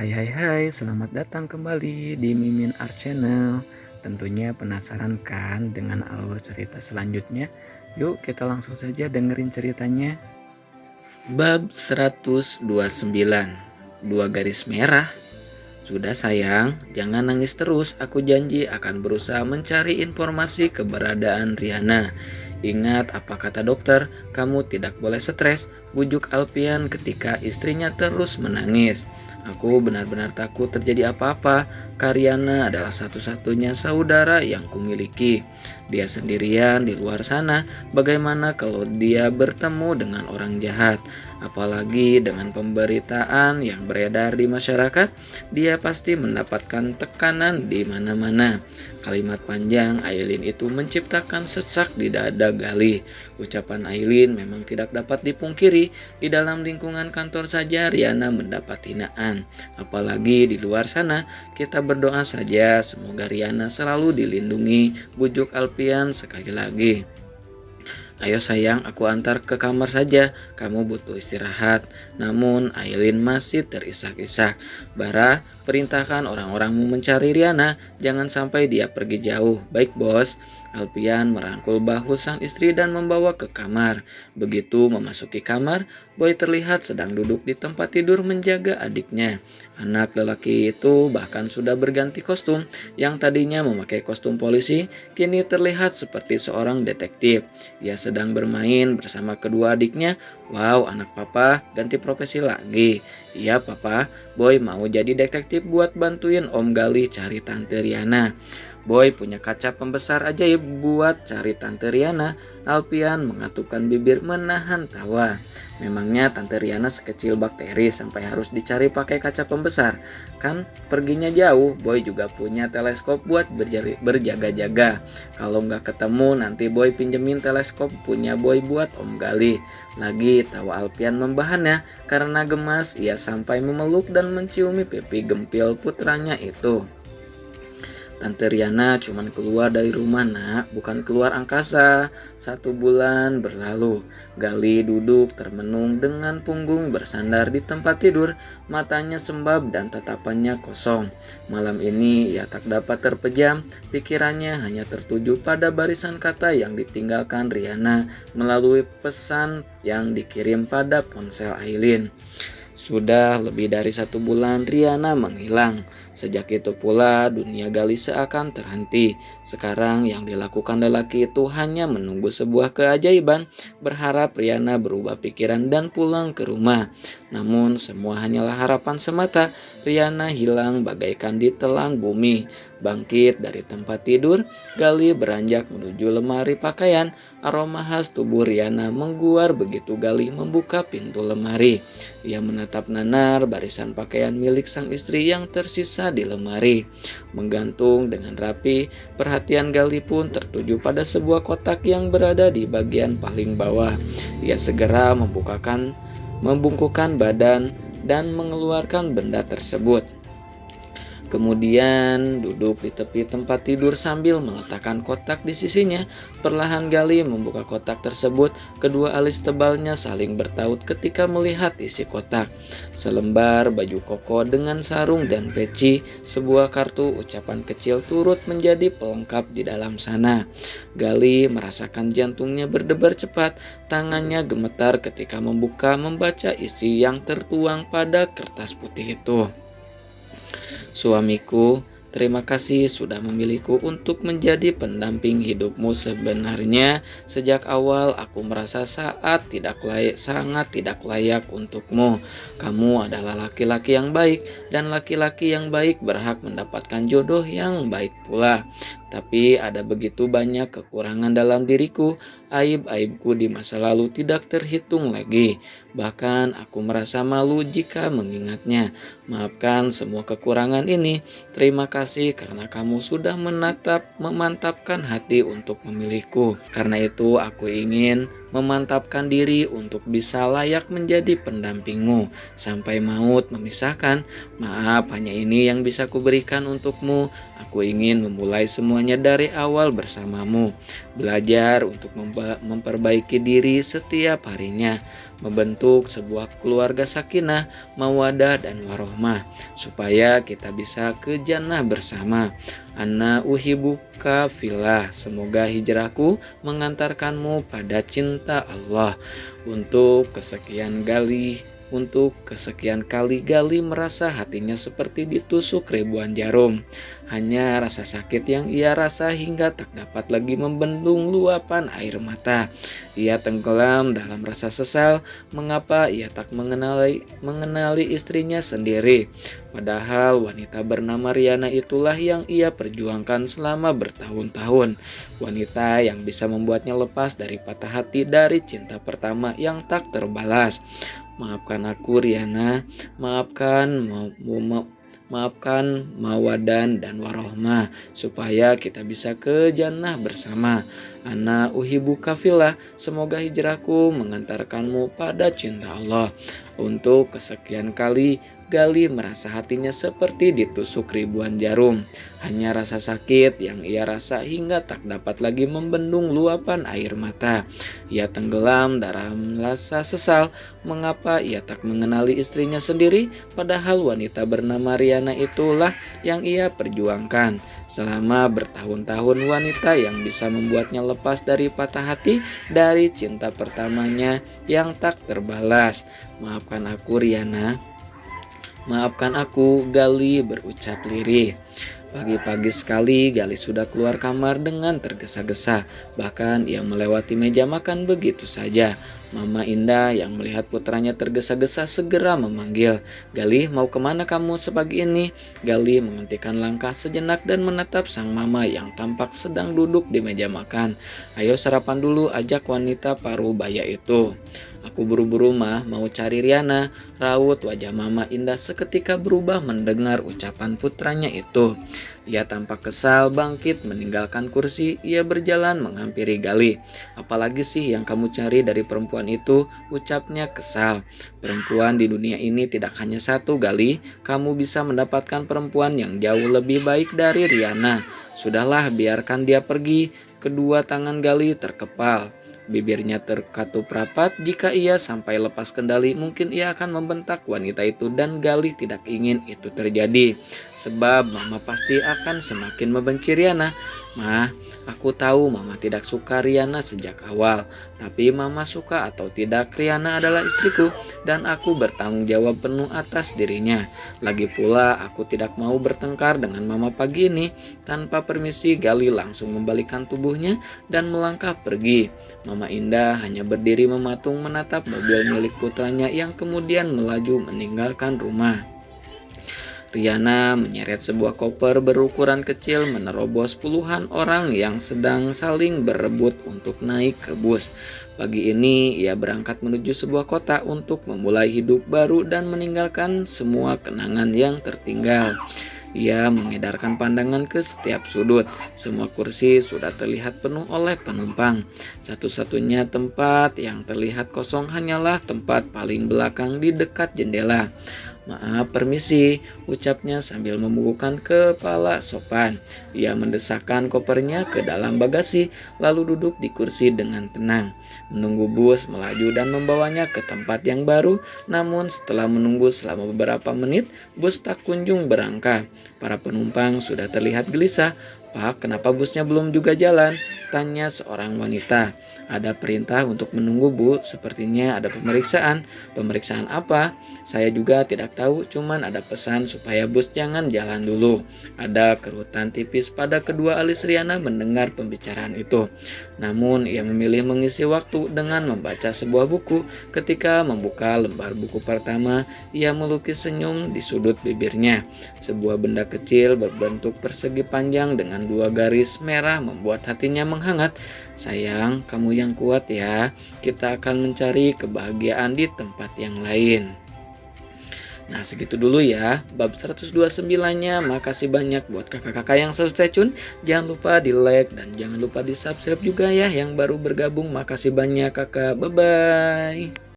Hai, selamat datang kembali di Mimin Art Channel. Tentunya penasaran kan dengan alur cerita selanjutnya? Yuk kita langsung saja dengerin ceritanya. Bab 129, Dua garis merah. Sudah sayang, jangan nangis terus. Aku janji akan berusaha mencari informasi keberadaan Riana. Ingat apa kata dokter, kamu tidak boleh stres, bujuk Alpian ketika istrinya terus menangis. Aku benar-benar takut terjadi apa-apa. Karyana adalah satu-satunya saudara yang kumiliki. Dia sendirian di luar sana. Bagaimana kalau dia bertemu dengan orang jahat? Apalagi dengan pemberitaan yang beredar di masyarakat, dia pasti mendapatkan tekanan di mana-mana. Kalimat panjang Aileen itu menciptakan sesak di dada Galih. Ucapan Aileen memang tidak dapat dipungkiri. Di dalam lingkungan kantor saja Riana mendapat hinaan. Apalagi di luar sana. Kita berdoa saja semoga Riana selalu dilindungi, bujuk Alpian sekali lagi. Ayo sayang, aku antar ke kamar saja. Kamu butuh istirahat. Namun Aileen masih terisak-isak. Bara, perintahkan orang-orangmu mencari Riana. Jangan sampai dia pergi jauh. Baik bos. Alpian merangkul bahu sang istri dan membawa ke kamar. Begitu memasuki kamar, Boy terlihat sedang duduk di tempat tidur menjaga adiknya. Anak lelaki itu bahkan sudah berganti kostum. Yang tadinya memakai kostum polisi, kini terlihat seperti seorang detektif. Dia sedang bermain bersama kedua adiknya. Wow, anak papa ganti profesi lagi. Iya papa, Boy mau jadi detektif buat bantuin Om Gali cari Tante Riana. Boy punya kaca pembesar ajaib buat cari Tante Riana. Alpian mengatupkan bibir menahan tawa. Memangnya Tante Riana sekecil bakteri sampai harus dicari pakai kaca pembesar? Kan perginya jauh. Boy juga punya teleskop buat berjaga-jaga. Kalau nggak ketemu nanti Boy pinjemin teleskop punya Boy buat Om Gali. Lagi tawa Alpian membahannya. Karena gemas ia sampai memeluk dan menciumi pipi gempil putranya itu. Tante Riana cuman keluar dari rumah nak, bukan keluar angkasa. 1 bulan berlalu. Gali duduk termenung dengan punggung bersandar di tempat tidur. Matanya sembab dan tatapannya kosong. Malam ini ia tak dapat terpejam. Pikirannya hanya tertuju pada barisan kata yang ditinggalkan Riana melalui pesan yang dikirim pada ponsel Aileen. Sudah lebih dari 1 bulan Riana menghilang. Sejak itu pula dunia Gali seakan terhenti. Sekarang yang dilakukan lelaki itu hanya menunggu sebuah keajaiban, berharap Riana berubah pikiran dan pulang ke rumah. Namun semua hanyalah harapan semata. Riana hilang bagaikan ditelan bumi. Bangkit dari tempat tidur, Gali beranjak menuju lemari pakaian. Aroma khas tubuh Riana mengguar begitu Gali membuka pintu lemari. Ia menatap nanar barisan pakaian milik sang istri yang tersisa di lemari. Menggantung dengan rapi, perhatian Gali pun tertuju pada sebuah kotak yang berada di bagian paling bawah. Ia segera membungkukkan badan dan mengeluarkan benda tersebut. Kemudian duduk di tepi tempat tidur sambil meletakkan kotak di sisinya. Perlahan Gali membuka kotak tersebut. Kedua alis tebalnya saling bertaut ketika melihat isi kotak. Selembar baju koko dengan sarung dan peci. Sebuah kartu ucapan kecil turut menjadi pelengkap di dalam sana. Gali merasakan jantungnya berdebar cepat. Tangannya gemetar ketika membaca isi yang tertuang pada kertas putih itu. Suamiku, terima kasih sudah memilihku untuk menjadi pendamping hidupmu. Sebenarnya sejak awal aku merasa sangat tidak layak untukmu. Kamu adalah laki-laki yang baik dan laki-laki yang baik berhak mendapatkan jodoh yang baik pula. Tapi ada begitu banyak kekurangan dalam diriku. Aib-aibku di masa lalu tidak terhitung lagi. Bahkan aku merasa malu jika mengingatnya. Maafkan semua kekurangan ini. Terima kasih karena kamu sudah memantapkan hati untuk memilihku. Karena itu aku ingin memantapkan diri untuk bisa layak menjadi pendampingmu. Sampai maut memisahkan. Maaf, hanya ini yang bisa kuberikan untukmu. Aku ingin memulai semuanya dari awal bersamamu. Belajar untuk memperbaiki diri setiap harinya. membentuk sebuah keluarga sakinah, mawadah dan warohmah, supaya kita bisa ke jannah bersama. Ana uhibuka fillah, semoga hijrahku mengantarkanmu pada cinta Allah. Untuk kesekian kali Gali merasa hatinya seperti ditusuk ribuan jarum. Hanya rasa sakit yang ia rasa hingga tak dapat lagi membendung luapan air mata. Ia tenggelam dalam rasa sesal, mengapa ia tak mengenali istrinya sendiri. Padahal wanita bernama Riana itulah yang ia perjuangkan selama bertahun-tahun. Wanita yang bisa membuatnya lepas dari patah hati dari cinta pertama yang tak terbalas. Maafkan aku Riana, maafkan Mawadan dan Warohmah, supaya kita bisa ke jannah bersama. Ana uhibuka fillah, semoga hijrahku mengantarkanmu pada cinta Allah. Untuk kesekian kali Gali merasa hatinya seperti ditusuk ribuan jarum. Hanya rasa sakit yang ia rasa hingga tak dapat lagi membendung luapan air mata. Ia tenggelam dalam rasa sesal, mengapa ia tak mengenali istrinya sendiri, padahal wanita bernama Riana itulah yang ia perjuangkan. Selama bertahun-tahun, wanita yang bisa membuatnya lepas dari patah hati dari cinta pertamanya yang tak terbalas. Maafkan aku Riana, maafkan aku, Gali berucap lirih. Pagi-pagi sekali Gali sudah keluar kamar dengan tergesa-gesa. Bahkan ia melewati meja makan begitu saja. Mama Indah yang melihat putranya tergesa-gesa segera memanggil. Gali, mau kemana kamu sepagi ini? Gali menghentikan langkah sejenak dan menatap sang mama yang tampak sedang duduk di meja makan. Ayo sarapan dulu, ajak wanita paruh baya itu. Aku buru-buru mah, mau cari Riana. Raut wajah Mama Indah seketika berubah mendengar ucapan putranya itu. Ia tampak kesal, bangkit meninggalkan kursi. Ia berjalan menghampiri Gali. Apalagi sih yang kamu cari dari perempuan itu? Ucapnya kesal. Perempuan di dunia ini tidak hanya satu, Gali. Kamu bisa mendapatkan perempuan yang jauh lebih baik dari Riana. Sudahlah, biarkan dia pergi. Kedua tangan Gali terkepal. Bibirnya terkatup rapat. Jika ia sampai lepas kendali, mungkin ia akan membentak wanita itu, dan Gali tidak ingin itu terjadi. Sebab Mama pasti akan semakin membenci Riana. Mah, aku tahu Mama tidak suka Riana sejak awal. Tapi Mama suka atau tidak, Riana adalah istriku, dan aku bertanggung jawab penuh atas dirinya. Lagi pula, aku tidak mau bertengkar dengan Mama pagi ini. Tanpa permisi, Gali langsung membalikkan tubuhnya dan melangkah pergi. Mama Indah hanya berdiri mematung menatap mobil milik putranya yang kemudian melaju meninggalkan rumah. Riana menyeret sebuah koper berukuran kecil menerobos puluhan orang yang sedang saling berebut untuk naik ke bus. Pagi ini ia berangkat menuju sebuah kota untuk memulai hidup baru dan meninggalkan semua kenangan yang tertinggal. Ia mengedarkan pandangan ke setiap sudut. Semua kursi sudah terlihat penuh oleh penumpang. Satu-satunya tempat yang terlihat kosong hanyalah tempat paling belakang di dekat jendela. Maaf, permisi, ucapnya sambil membukukan kepala sopan. Ia mendesakkan kopernya ke dalam bagasi, lalu duduk di kursi dengan tenang. Menunggu bus melaju dan membawanya ke tempat yang baru. Namun setelah menunggu selama beberapa menit, bus tak kunjung berangkat. Para penumpang sudah terlihat gelisah. Pak, kenapa busnya belum juga jalan? Tanya seorang wanita. Ada perintah untuk menunggu, Bu. Sepertinya ada pemeriksaan. Pemeriksaan apa? Saya juga tidak tahu, cuman ada pesan supaya bus jangan jalan dulu. Ada kerutan tipis pada kedua alis Riana mendengar pembicaraan itu. Namun ia memilih mengisi waktu dengan membaca sebuah buku. Ketika membuka lembar buku pertama, ia melukis senyum di sudut bibirnya. Sebuah benda kecil berbentuk persegi panjang dengan dua garis merah membuat hatinya menghangat. Sayang, kamu yang kuat ya. Kita akan mencari kebahagiaan di tempat yang lain. Nah, segitu dulu ya bab 129-nya. Makasih banyak buat kakak-kakak yang selalu stay tune. Jangan lupa di like dan jangan lupa di subscribe juga ya yang baru bergabung. Makasih banyak kakak. Bye bye.